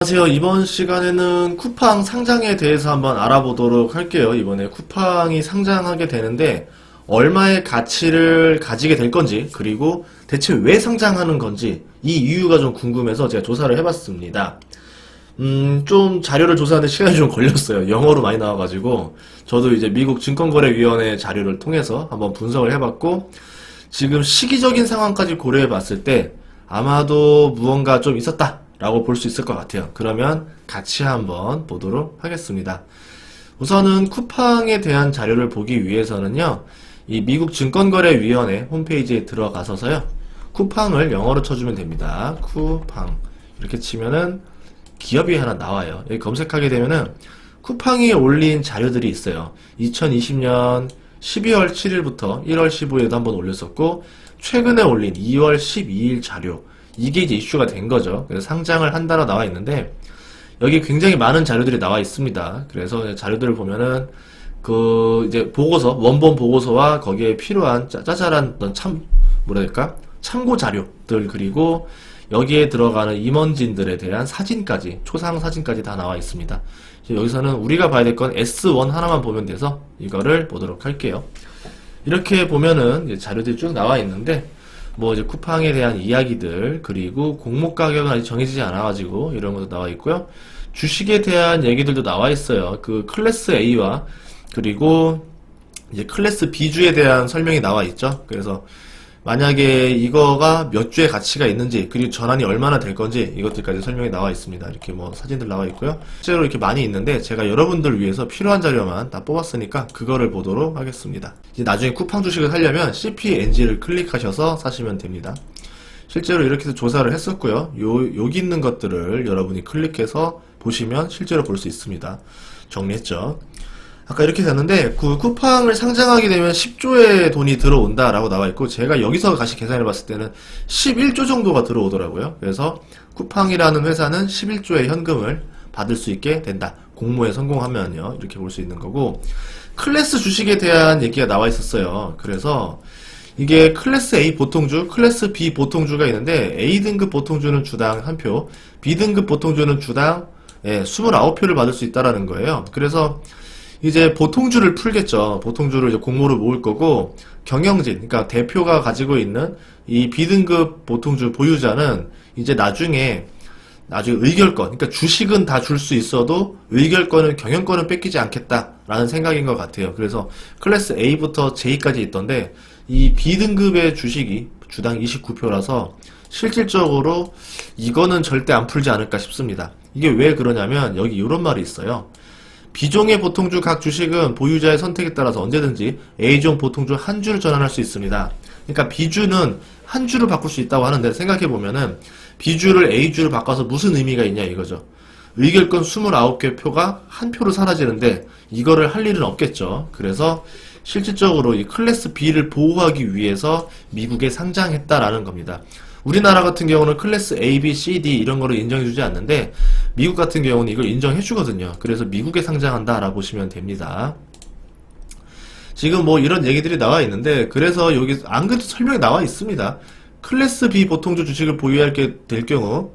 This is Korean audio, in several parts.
안녕하세요. 이번 시간에는 쿠팡 상장에 대해서 한번 알아보도록 할게요. 이번에 쿠팡이 상장하게 되는데 얼마의 가치를 가지게 될 건지, 그리고 대체 왜 상장하는 건지 이 이유가 좀 궁금해서 제가 조사를 해봤습니다. 좀 자료를 조사하는데 시간이 좀 걸렸어요. 영어로 많이 나와가지고 저도 이제 미국 증권거래위원회 자료를 통해서 한번 분석을 해봤고, 지금 시기적인 상황까지 고려해 봤을 때 아마도 무언가 좀 있었다 라고 볼 수 있을 것 같아요. 그러면 같이 한번 보도록 하겠습니다. 우선은 쿠팡에 대한 자료를 보기 위해서는요, 이 미국 증권거래위원회 홈페이지에 들어가서요, 쿠팡을 영어로 쳐주면 됩니다. 쿠팡 이렇게 치면은 기업이 하나 나와요. 여기 검색하게 되면은 쿠팡이 올린 자료들이 있어요. 2020년 12월 7일부터 1월 15일에도 한번 올렸었고, 최근에 올린 2월 12일 자료, 이게 이제 이슈가 된 거죠. 그래서 상장을 한다라 나와 있는데 여기 굉장히 많은 자료들이 나와 있습니다. 그래서 자료들을 보면은 그 이제 보고서, 원본 보고서와 거기에 필요한 짜잘한 어떤 뭐랄까 참고 자료들, 그리고 여기에 들어가는 임원진들에 대한 사진까지, 초상 사진까지 다 나와 있습니다. 여기서는 우리가 봐야 될 건 S1 하나만 보면 돼서 이거를 보도록 할게요. 이렇게 보면은 이제 자료들이 쭉 나와 있는데, 뭐 이제 쿠팡에 대한 이야기들, 그리고 공모 가격은 아직 정해지지 않아가지고 이런 것도 나와 있고요. 주식에 대한 얘기들도 나와 있어요. 그 클래스 A와 그리고 이제 클래스 B주에 대한 설명이 나와 있죠. 그래서 만약에 이거가 몇 주의 가치가 있는지, 그리고 전환이 얼마나 될 건지, 이것들까지 설명이 나와 있습니다. 이렇게 뭐 사진들 나와 있고요. 실제로 이렇게 많이 있는데 제가 여러분들 위해서 필요한 자료만 다 뽑았으니까 그거를 보도록 하겠습니다. 이제 나중에 쿠팡 주식을 사려면 CPNG를 클릭하셔서 사시면 됩니다. 실제로 이렇게 해서 조사를 했었고요. 여기 있는 것들을 여러분이 클릭해서 보시면 실제로 볼 수 있습니다. 정리했죠. 아까 이렇게 됐는데, 그 쿠팡을 상장하게 되면 10조의 돈이 들어온다라고 나와 있고, 제가 여기서 다시 계산해 봤을 때는 11조 정도가 들어오더라고요. 그래서 쿠팡이라는 회사는 11조의 현금을 받을 수 있게 된다. 공모에 성공하면요. 이렇게 볼 수 있는 거고, 클래스 주식에 대한 얘기가 나와 있었어요. 그래서 이게 클래스 A 보통주, 클래스 B 보통주가 있는데, A등급 보통주는 주당 1표, B등급 보통주는 주당 29표를 받을 수 있다라는 거예요. 그래서 이제 보통주를 풀겠죠. 보통주를 이제 공모로 모을 거고, 경영진, 그러니까 대표가 가지고 있는 이 B등급 보통주 보유자는 이제 나중에 의결권, 그러니까 주식은 다 줄 수 있어도 의결권은, 경영권은 뺏기지 않겠다라는 생각인 것 같아요. 그래서 클래스 A부터 J까지 있던데, 이 B등급의 주식이 주당 29표라서 실질적으로 이거는 절대 안 풀지 않을까 싶습니다. 이게 왜 그러냐면 여기 이런 말이 있어요. B종의 보통주 각 주식은 보유자의 선택에 따라서 언제든지 A종 보통주 한 주를 전환할 수 있습니다. 그러니까 B주는 한 주를 바꿀 수 있다고 하는데, 생각해보면은 B주를 A주로 바꿔서 무슨 의미가 있냐 이거죠. 의결권 29개 표가 한 표로 사라지는데 이거를 할 일은 없겠죠. 그래서 실질적으로 이 클래스 B를 보호하기 위해서 미국에 상장했다라는 겁니다. 우리나라 같은 경우는 클래스 A, B, C, D 이런 거를 인정해주지 않는데, 미국 같은 경우는 이걸 인정해주거든요. 그래서 미국에 상장한다라고 보시면 됩니다. 지금 뭐 이런 얘기들이 나와 있는데, 그래서 여기 안 그래도 설명이 나와 있습니다. 클래스 B 보통주 주식을 보유하게 될 경우,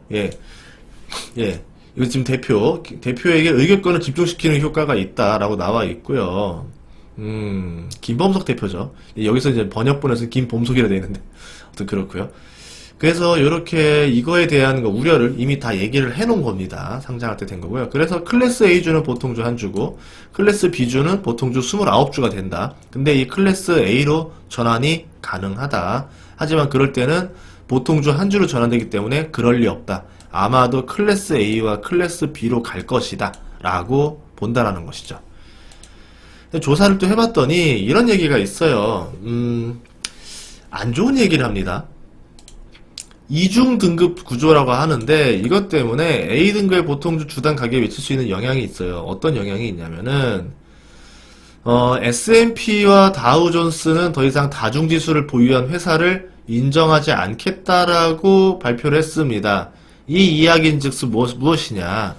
이거 지금 대표에게 의결권을 집중시키는 효과가 있다라고 나와 있고요. 김범석 대표죠. 여기서 이제 번역본에서는 김범석이라 되어 있는데, 아무튼 그렇고요. 그래서 이렇게 이거에 대한 우려를 이미 다 얘기를 해놓은 겁니다. 상장할 때 된 거고요. 그래서 클래스 A주는 보통주 한 주고, 클래스 B주는 보통주 29주가 된다. 근데 이 클래스 A로 전환이 가능하다. 하지만 그럴 때는 보통주 한 주로 전환되기 때문에 그럴 리 없다. 아마도 클래스 A와 클래스 B로 갈 것이다 라고 본다라는 것이죠. 조사를 또 해봤더니 이런 얘기가 있어요. 안 좋은 얘기를 합니다. 이중 등급 구조라고 하는데, 이것 때문에 A등급의 보통주 주당 가격에 미칠 수 있는 영향이 있어요. 어떤 영향이 있냐면은, S&P와 다우존스는 더 이상 다중지수를 보유한 회사를 인정하지 않겠다라고 발표를 했습니다. 이 이야기인즉슨 무엇이냐?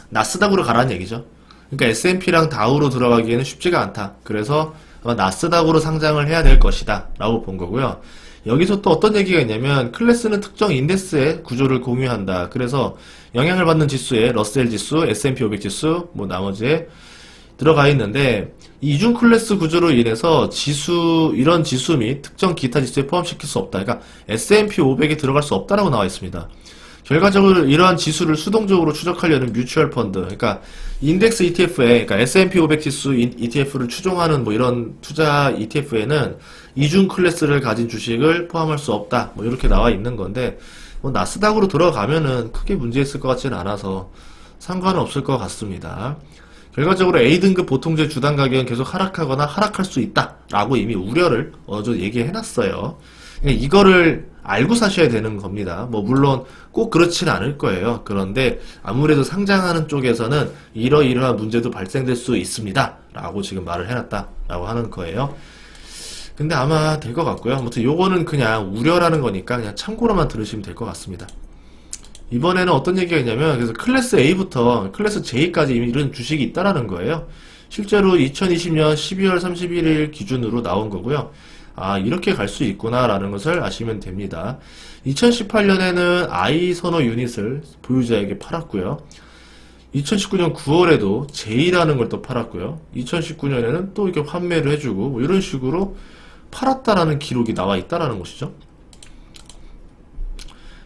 나스닥으로 가라는 얘기죠. 그러니까 S&P랑 다우로 들어가기에는 쉽지가 않다. 그래서 아마 나스닥으로 상장을 해야 될 것이다 라고 본 거고요. 여기서 또 어떤 얘기가 있냐면 클래스는 특정 인덱스의 구조를 공유한다. 그래서 영향을 받는 지수에 러셀 지수, S&P 500 지수, 뭐 나머지에 들어가 있는데 이중 클래스 구조로 인해서 이런 지수 및 특정 기타 지수에 포함시킬 수 없다. 그러니까 S&P 500에 들어갈 수 없다라고 나와 있습니다. 결과적으로 이러한 지수를 수동적으로 추적하려는 뮤추얼 펀드, 그러니까 인덱스 ETF에, 그러니까 S&P 500 지수 ETF를 추종하는 뭐 이런 투자 ETF에는 이중 클래스를 가진 주식을 포함할 수 없다. 뭐 이렇게 나와 있는 건데, 뭐 나스닥으로 들어가면은 크게 문제 있을 것 같지는 않아서 상관은 없을 것 같습니다. 결과적으로 A등급 보통주의 주당 가격은 계속 하락하거나 하락할 수 있다라고 이미 우려를 어느 정도 얘기해놨어요. 이거를 알고 사셔야 되는 겁니다. 뭐 물론 꼭 그렇지는 않을 거예요. 그런데 아무래도 상장하는 쪽에서는 이러이러한 문제도 발생될 수 있습니다. 라고 지금 말을 해놨다라고 하는 거예요. 근데 아마 될 것 같고요. 아무튼 요거는 그냥 우려라는 거니까 그냥 참고로만 들으시면 될 것 같습니다. 이번에는 어떤 얘기가 있냐면 그래서 클래스 A부터 클래스 J까지 이미 이런 주식이 있다라는 거예요. 실제로 2020년 12월 31일 기준으로 나온 거고요. 아, 이렇게 갈 수 있구나라는 것을 아시면 됩니다. 2018년에는 I 선호 유닛을 보유자에게 팔았고요. 2019년 9월에도 J라는 걸 또 팔았고요. 2019년에는 또 이렇게 환매를 해주고 뭐 이런 식으로 팔았다라는 기록이 나와 있다라는 것이죠.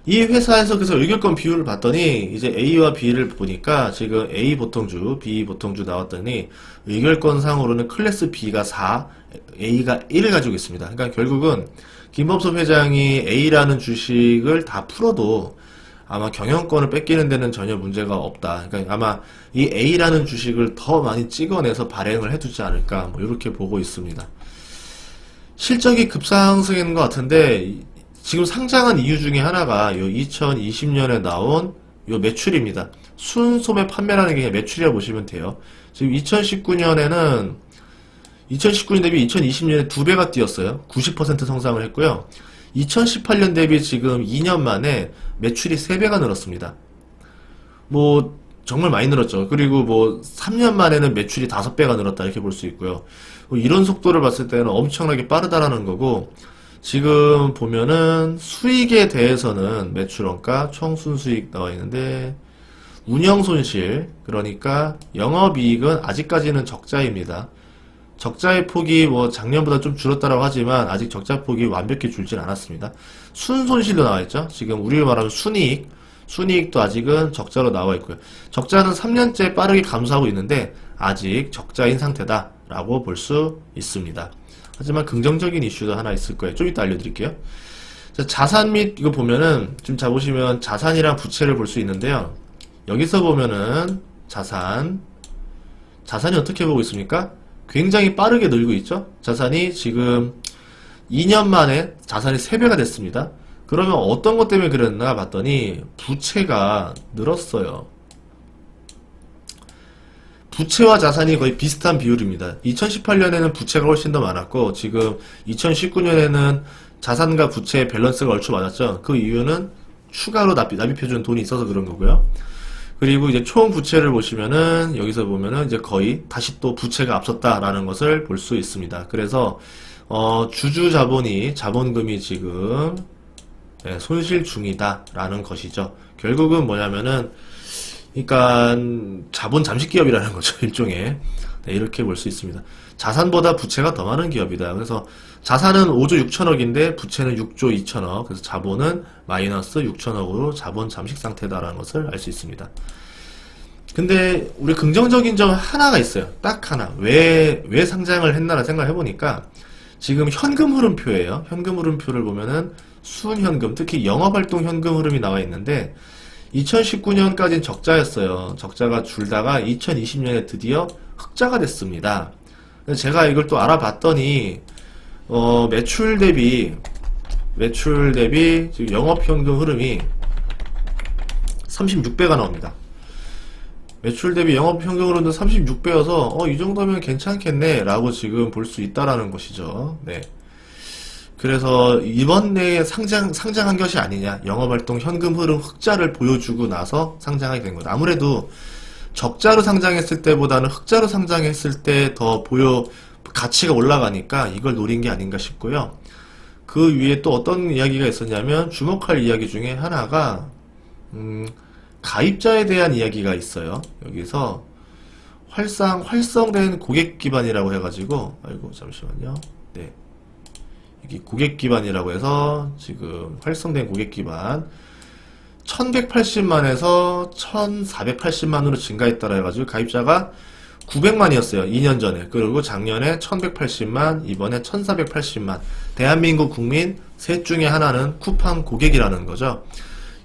이 회사에서 그래서 의결권 비율을 봤더니 이제 A와 B를 보니까 지금 A 보통주, B 보통주 나왔더니 의결권 상으로는 클래스 B가 4, A가 1을 가지고 있습니다. 그러니까 결국은 김범섭 회장이 A라는 주식을 다 풀어도 아마 경영권을 뺏기는 데는 전혀 문제가 없다. 그러니까 아마 이 A라는 주식을 더 많이 찍어내서 발행을 해두지 않을까 뭐 이렇게 보고 있습니다. 실적이 급상승인 것 같은데 지금 상장한 이유 중에 하나가 요 2020년에 나온 요 매출입니다. 순소매 판매라는 게 그냥 매출이라고 보시면 돼요. 지금 2019년 대비 2020년에 2배가 뛰었어요. 90% 성장을 했고요. 2018년 대비 지금 2년 만에 매출이 3배가 늘었습니다. 뭐 정말 많이 늘었죠. 그리고 뭐 3년 만에는 매출이 5배가 늘었다 이렇게 볼 수 있고요. 뭐 이런 속도를 봤을 때는 엄청나게 빠르다라는 거고 지금 보면은 수익에 대해서는 매출원가, 총순수익 나와 있는데 운영손실, 그러니까 영업이익은 아직까지는 적자입니다. 적자의 폭이 뭐 작년보다 좀 줄었다라고 하지만 아직 적자 폭이 완벽히 줄진 않았습니다. 순손실도 나와 있죠. 지금 우리가 말하면 순이익도 아직은 적자로 나와 있고요. 적자는 3년째 빠르게 감소하고 있는데 아직 적자인 상태다라고 볼 수 있습니다. 하지만 긍정적인 이슈도 하나 있을 거예요. 좀 이따 알려드릴게요. 자, 자산 및 이거 보면은 지금 자 보시면 자산이랑 부채를 볼 수 있는데요. 여기서 보면은 자산이 어떻게 보고 있습니까? 굉장히 빠르게 늘고 있죠. 자산이 지금 2년 만에 자산이 3배가 됐습니다. 그러면 어떤 것 때문에 그랬나 봤더니 부채가 늘었어요. 부채와 자산이 거의 비슷한 비율입니다. 2018년에는 부채가 훨씬 더 많았고 지금 2019년에는 자산과 부채의 밸런스가 얼추 맞았죠. 그 이유는 추가로 납입해준 돈이 있어서 그런 거고요. 그리고 이제 총 부채를 보시면은 여기서 보면은 이제 거의 다시 또 부채가 앞섰다라는 것을 볼 수 있습니다. 그래서 주주 자본금이 지금 손실 중이다라는 것이죠. 결국은 뭐냐면은 그러니까 자본 잠식 기업이라는 거죠. 일종의 이렇게 볼 수 있습니다. 자산보다 부채가 더 많은 기업이다. 그래서 자산은 5조 6천억인데 부채는 6조 2천억. 그래서 자본은 마이너스 6천억으로 자본 잠식 상태다라는 것을 알 수 있습니다. 근데 우리 긍정적인 점 하나가 있어요. 딱 하나. 왜 상장을 했나를 생각을 해보니까 지금 현금 흐름표예요. 현금 흐름표를 보면은 순현금, 특히 영업활동 현금 흐름이 나와 있는데 2019년까지는 적자였어요. 적자가 줄다가 2020년에 드디어 흑자가 됐습니다. 제가 이걸 또 알아봤더니 매출 대비 지금 영업현금 흐름이 36배가 나옵니다. 매출 대비 영업현금 흐름도 36배여서 이 정도면 괜찮겠네 라고 지금 볼 수 있다라는 것이죠. 네. 그래서 이번에 상장한 것이 아니냐, 영업활동 현금 흐름 흑자를 보여주고 나서 상장하게 된 거다. 아무래도 적자로 상장했을 때보다는 흑자로 상장했을 때 더 가치가 올라가니까 이걸 노린 게 아닌가 싶고요. 그 위에 또 어떤 이야기가 있었냐면 주목할 이야기 중에 하나가 가입자에 대한 이야기가 있어요. 여기서 활성된 고객 기반이라고 해가지고, 아이고 잠시만요. 네, 여기 고객 기반이라고 해서 지금 활성된 고객 기반 1180만에서 1480만으로 증가했다라 해가지고 가입자가 900만이었어요. 2년 전에. 그리고 작년에 1180만, 이번에 1480만. 대한민국 국민 셋 중에 하나는 쿠팡 고객이라는 거죠.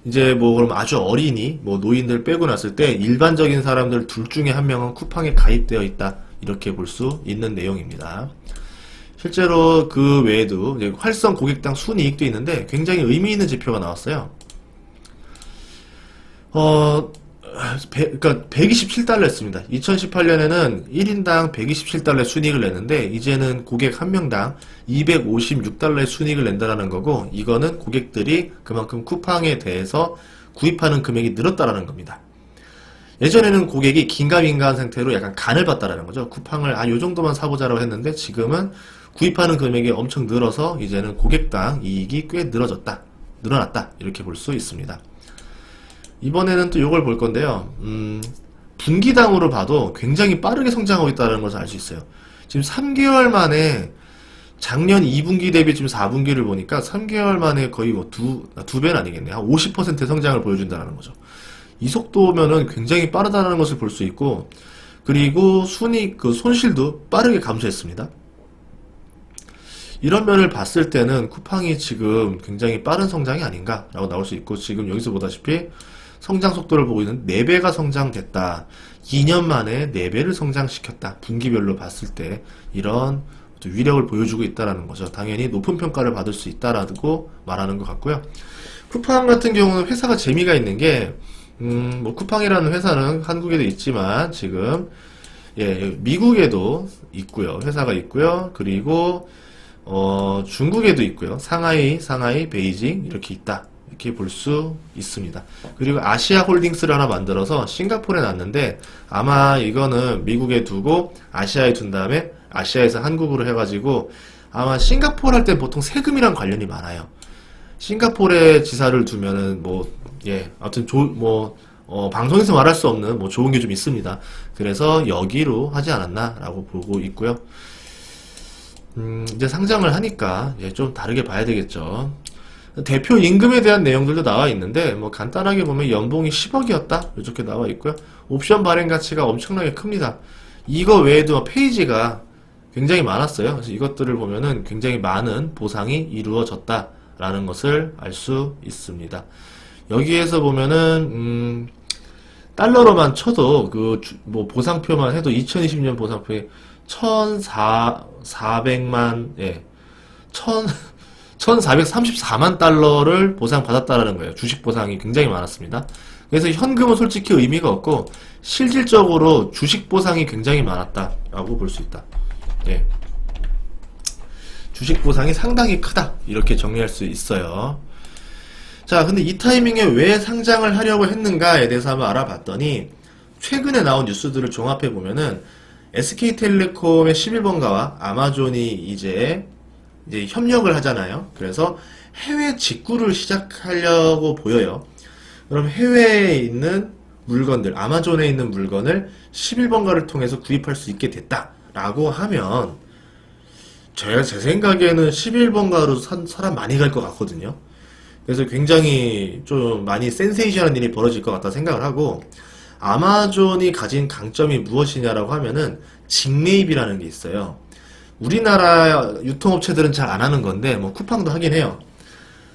이제 뭐 그럼 아주 어린이, 뭐 노인들 빼고 났을 때 일반적인 사람들 둘 중에 한 명은 쿠팡에 가입되어 있다. 이렇게 볼 수 있는 내용입니다. 실제로 그 외에도 이제 활성 고객당 순이익도 있는데 굉장히 의미 있는 지표가 나왔어요. 그러니까 127달러였습니다. 2018년에는 1인당 127달러의 순이익을 냈는데 이제는 고객 한 명당 256달러의 순이익을 낸다라는 거고, 이거는 고객들이 그만큼 쿠팡에 대해서 구입하는 금액이 늘었다라는 겁니다. 예전에는 고객이 긴가민가한 상태로 약간 간을 봤다라는 거죠. 쿠팡을 요 정도만 사보자라고 했는데 지금은 구입하는 금액이 엄청 늘어서 이제는 고객당 이익이 꽤 늘어났다 이렇게 볼 수 있습니다. 이번에는 또 이걸 볼 건데요. 분기당으로 봐도 굉장히 빠르게 성장하고 있다는 것을 알 수 있어요. 지금 3개월 만에 작년 2분기 대비 지금 4분기를 보니까 3개월 만에 거의 뭐 두 배는 아니겠네. 한 50%의 성장을 보여준다는 거죠. 이 속도면은 굉장히 빠르다는 것을 볼 수 있고, 그리고 손실도 빠르게 감소했습니다. 이런 면을 봤을 때는 쿠팡이 지금 굉장히 빠른 성장이 아닌가라고 나올 수 있고, 지금 여기서 보다시피 성장 속도를 보고 있는 4배가 성장됐다. 2년 만에 4배를 성장시켰다. 분기별로 봤을 때 이런 위력을 보여주고 있다는 거죠. 당연히 높은 평가를 받을 수 있다라고 말하는 것 같고요. 쿠팡 같은 경우는 회사가 재미가 있는 게, 뭐 쿠팡이라는 회사는 한국에도 있지만 지금 미국에도 있고요. 회사가 있고요. 그리고 중국에도 있고요. 상하이, 베이징 이렇게 있다. 이렇게 볼 수 있습니다. 그리고 아시아 홀딩스를 하나 만들어서 싱가포르에 놨는데, 아마 이거는 미국에 두고 아시아에 둔 다음에 아시아에서 한국으로 해가지고, 아마 싱가포르 할 때 보통 세금이랑 관련이 많아요. 싱가포르에 지사를 두면은 아무튼 방송에서 말할 수 없는 좋은 게 좀 있습니다. 그래서 여기로 하지 않았나라고 보고 있고요. 이제 상장을 하니까 좀 다르게 봐야 되겠죠. 대표 임금에 대한 내용들도 나와 있는데, 간단하게 보면 연봉이 10억이었다 이렇게 나와 있고요. 옵션 발행 가치가 엄청나게 큽니다. 이거 외에도 페이지가 굉장히 많았어요. 그래서 이것들을 보면은 굉장히 많은 보상이 이루어졌다라는 것을 알 수 있습니다. 여기에서 보면은 달러로만 쳐도 보상표만 해도 2020년 보상표에 1434만 달러를 보상받았다라는 거예요. 주식 보상이 굉장히 많았습니다. 그래서 현금은 솔직히 의미가 없고, 실질적으로 주식 보상이 굉장히 많았다라고 볼 수 있다. 주식 보상이 상당히 크다. 이렇게 정리할 수 있어요. 자, 근데 이 타이밍에 왜 상장을 하려고 했는가에 대해서 한번 알아봤더니, 최근에 나온 뉴스들을 종합해보면은, SK텔레콤의 11번가와 아마존이 이제 협력을 하잖아요. 그래서 해외 직구를 시작하려고 보여요. 그럼 해외에 있는 물건들, 아마존에 있는 물건을 11번가를 통해서 구입할 수 있게 됐다라고 하면, 제 생각에는 11번가로 사람 많이 갈 것 같거든요. 그래서 굉장히 좀 많이 센세이션한 일이 벌어질 것 같다 생각을 하고, 아마존이 가진 강점이 무엇이냐라고 하면은 직매입이라는 게 있어요. 우리나라 유통업체들은 잘 안 하는 건데, 쿠팡도 하긴 해요.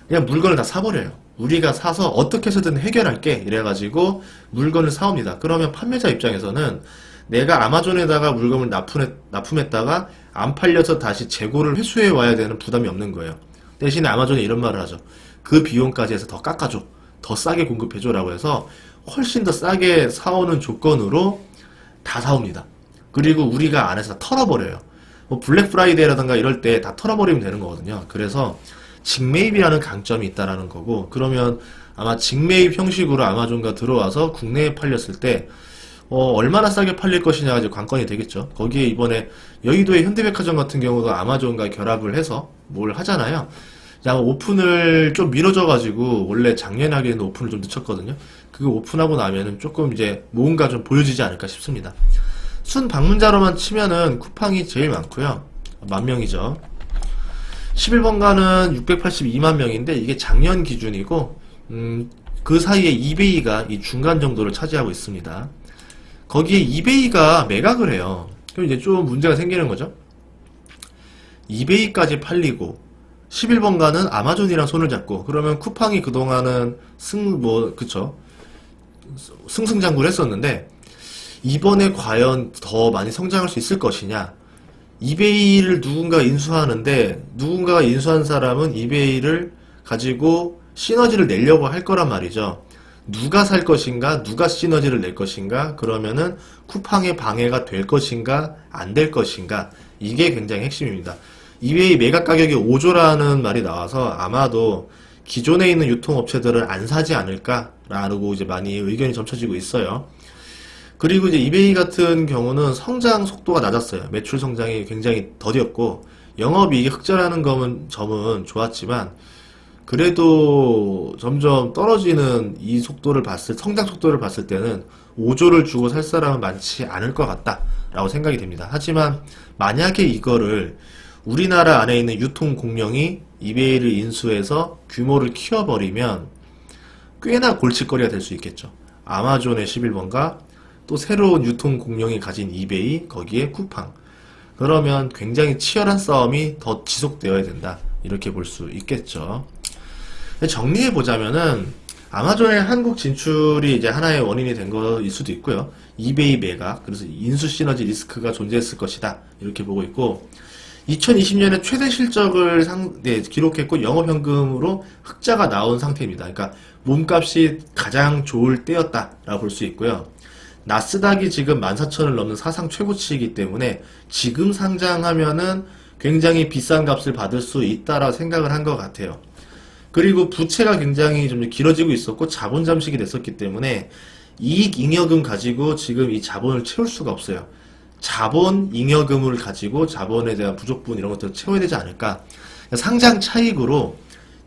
그냥 물건을 다 사버려요. 우리가 사서 어떻게 해서든 해결할게 이래가지고 물건을 사옵니다. 그러면 판매자 입장에서는 내가 아마존에다가 물건을 납품했다가 안 팔려서 다시 재고를 회수해 와야 되는 부담이 없는 거예요. 대신에 아마존이 이런 말을 하죠. 그 비용까지 해서 더 깎아줘. 더 싸게 공급해줘 라고 해서 훨씬 더 싸게 사오는 조건으로 다 사옵니다. 그리고 우리가 안에서 다 털어버려요. 블랙 프라이데이라든가 이럴 때 다 털어버리면 되는 거거든요. 그래서 직매입이라는 강점이 있다라는 거고, 그러면 아마 직매입 형식으로 아마존과 들어와서 국내에 팔렸을 때 얼마나 싸게 팔릴 것이냐가 이제 관건이 되겠죠. 거기에 이번에 여의도의 현대백화점 같은 경우도 아마존과 결합을 해서 뭘 하잖아요. 이제 아마 오픈을 좀 미뤄져가지고 원래 작년에 하기에는 오픈을 좀 늦췄거든요. 그거 오픈하고 나면은 조금 이제 뭔가 좀 보여지지 않을까 싶습니다. 순 방문자로만 치면은 쿠팡이 제일 많고요. 10,000명이죠. 11번가는 682만 명인데 이게 작년 기준이고 그 사이에 이베이가 이 중간 정도를 차지하고 있습니다. 거기에 이베이가 매각을 해요. 그럼 이제 좀 문제가 생기는 거죠. 이베이까지 팔리고 11번가는 아마존이랑 손을 잡고 그러면 쿠팡이 그동안은 그쵸, 승승장구를 했었는데 이번에 과연 더 많이 성장할 수 있을 것이냐. 이베이를 누군가 인수하는데 누군가가 인수한 사람은 이베이를 가지고 시너지를 내려고 할 거란 말이죠. 누가 살 것인가, 누가 시너지를 낼 것인가, 그러면은 쿠팡의 방해가 될 것인가, 안 될 것인가, 이게 굉장히 핵심입니다. 이베이 매각 가격이 5조라는 말이 나와서 아마도 기존에 있는 유통업체들은 안 사지 않을까라고 이제 많이 의견이 점쳐지고 있어요. 그리고 이제 이베이 같은 경우는 성장 속도가 낮았어요. 매출 성장이 굉장히 더뎠고, 영업이익이 흑자라는 점은 좋았지만, 그래도 점점 떨어지는 이 속도를 성장 속도를 봤을 때는 5조를 주고 살 사람은 많지 않을 것 같다라고 생각이 됩니다. 하지만 만약에 이거를 우리나라 안에 있는 유통 공룡이 이베이를 인수해서 규모를 키워버리면 꽤나 골칫거리가 될 수 있겠죠. 아마존의 11번가, 또 새로운 유통 공룡이 가진 이베이, 거기에 쿠팡. 그러면 굉장히 치열한 싸움이 더 지속되어야 된다. 이렇게 볼 수 있겠죠. 정리해보자면은, 아마존의 한국 진출이 이제 하나의 원인이 된 거일 수도 있고요. 이베이 매각, 그래서 인수 시너지 리스크가 존재했을 것이다. 이렇게 보고 있고, 2020년에 최대 실적을 기록했고, 영업현금으로 흑자가 나온 상태입니다. 그러니까, 몸값이 가장 좋을 때였다라고 볼 수 있고요. 나스닥이 지금 14,000을 넘는 사상 최고치이기 때문에 지금 상장하면은 굉장히 비싼 값을 받을 수 있다라고 생각을 한 것 같아요. 그리고 부채가 굉장히 좀 길어지고 있었고 자본 잠식이 됐었기 때문에 이익 잉여금 가지고 지금 이 자본을 채울 수가 없어요. 자본 잉여금을 가지고 자본에 대한 부족분 이런 것들을 채워야 되지 않을까. 상장 차익으로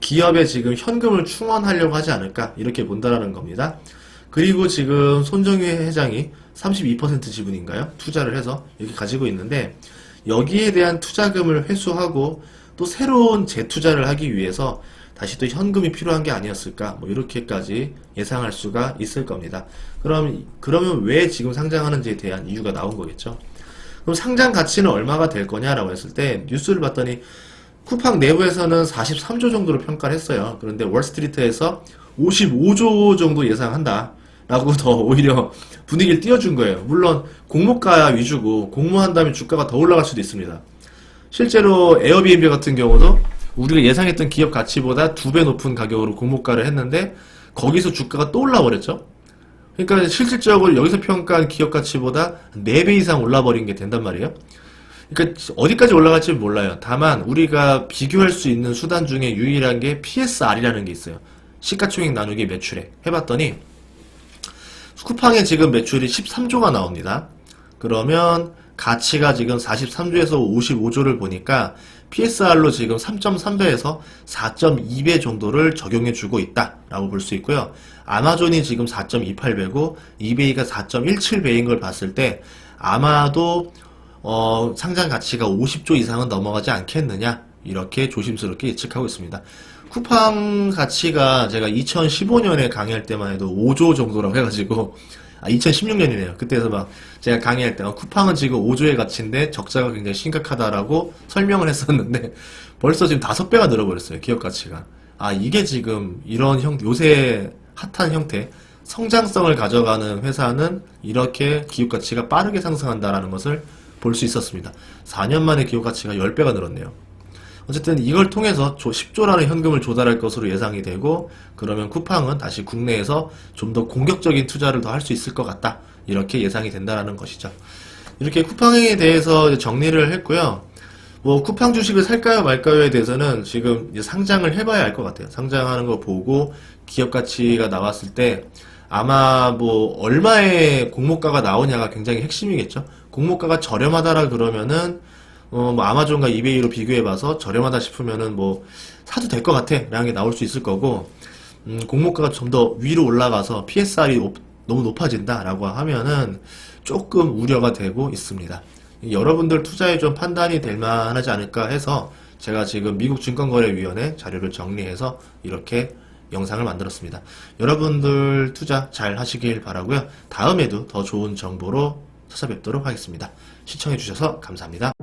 기업에 지금 현금을 충원하려고 하지 않을까 이렇게 본다라는 겁니다. 그리고 지금 손정희 회장이 32% 지분인가요? 투자를 해서 이렇게 가지고 있는데 여기에 대한 투자금을 회수하고 또 새로운 재투자를 하기 위해서 다시 또 현금이 필요한 게 아니었을까? 뭐 이렇게까지 예상할 수가 있을 겁니다. 그러면 왜 지금 상장하는지에 대한 이유가 나온 거겠죠. 그럼 상장 가치는 얼마가 될 거냐라고 했을 때 뉴스를 봤더니 쿠팡 내부에서는 43조 정도로 평가를 했어요. 그런데 월스트리트에서 55조 정도 예상한다. 라고 더 오히려 분위기를 띄워준 거예요. 물론 공모가 위주고 공모한 다음에 주가가 더 올라갈 수도 있습니다. 실제로 에어비앤비 같은 경우도 우리가 예상했던 기업 가치보다 2배 높은 가격으로 공모가를 했는데 거기서 주가가 또 올라버렸죠. 그러니까 실질적으로 여기서 평가한 기업 가치보다 4배 이상 올라버린 게 된단 말이에요. 그러니까 어디까지 올라갈지 몰라요. 다만 우리가 비교할 수 있는 수단 중에 유일한 게 PSR이라는 게 있어요. 시가총액 나누기 매출액 해봤더니 쿠팡의 지금 매출이 13조가 나옵니다. 그러면 가치가 지금 43조에서 55조를 보니까 PSR로 지금 3.3배에서 4.2배 정도를 적용해주고 있다라고 볼 수 있고요. 아마존이 지금 4.28배고 이베이가 4.17배인 걸 봤을 때 아마도 상장 가치가 50조 이상은 넘어가지 않겠느냐 이렇게 조심스럽게 예측하고 있습니다. 쿠팡 가치가 제가 2015년에 강의할 때만 해도 5조 정도라고 해가지고 2016년이네요. 그때서 막 제가 강의할 때 쿠팡은 지금 5조의 가치인데 적자가 굉장히 심각하다라고 설명을 했었는데 벌써 지금 5배가 늘어버렸어요. 기업 가치가. 이게 지금 이런 요새 핫한 형태 성장성을 가져가는 회사는 이렇게 기업 가치가 빠르게 상승한다라는 것을 볼 수 있었습니다. 4년 만에 기업 가치가 10배가 늘었네요. 어쨌든 이걸 통해서 10조라는 현금을 조달할 것으로 예상이 되고 그러면 쿠팡은 다시 국내에서 좀 더 공격적인 투자를 더 할 수 있을 것 같다. 이렇게 예상이 된다는 것이죠. 이렇게 쿠팡에 대해서 정리를 했고요. 뭐 쿠팡 주식을 살까요 말까요에 대해서는 지금 이제 상장을 해봐야 알 것 같아요. 상장하는 거 보고 기업 가치가 나왔을 때 아마 뭐 얼마의 공모가가 나오냐가 굉장히 핵심이겠죠. 공모가가 저렴하다라 그러면은 뭐 아마존과 이베이로 비교해봐서 저렴하다 싶으면은 뭐 사도 될 것 같아 라는 게 나올 수 있을 거고, 공모가가 좀 더 위로 올라가서 PSR이 너무 높아진다 라고 하면은 조금 우려가 되고 있습니다. 여러분들 투자에 좀 판단이 될 만하지 않을까 해서 제가 지금 미국 증권거래위원회 자료를 정리해서 이렇게 영상을 만들었습니다. 여러분들 투자 잘 하시길 바라고요. 다음에도 더 좋은 정보로 찾아뵙도록 하겠습니다. 시청해주셔서 감사합니다.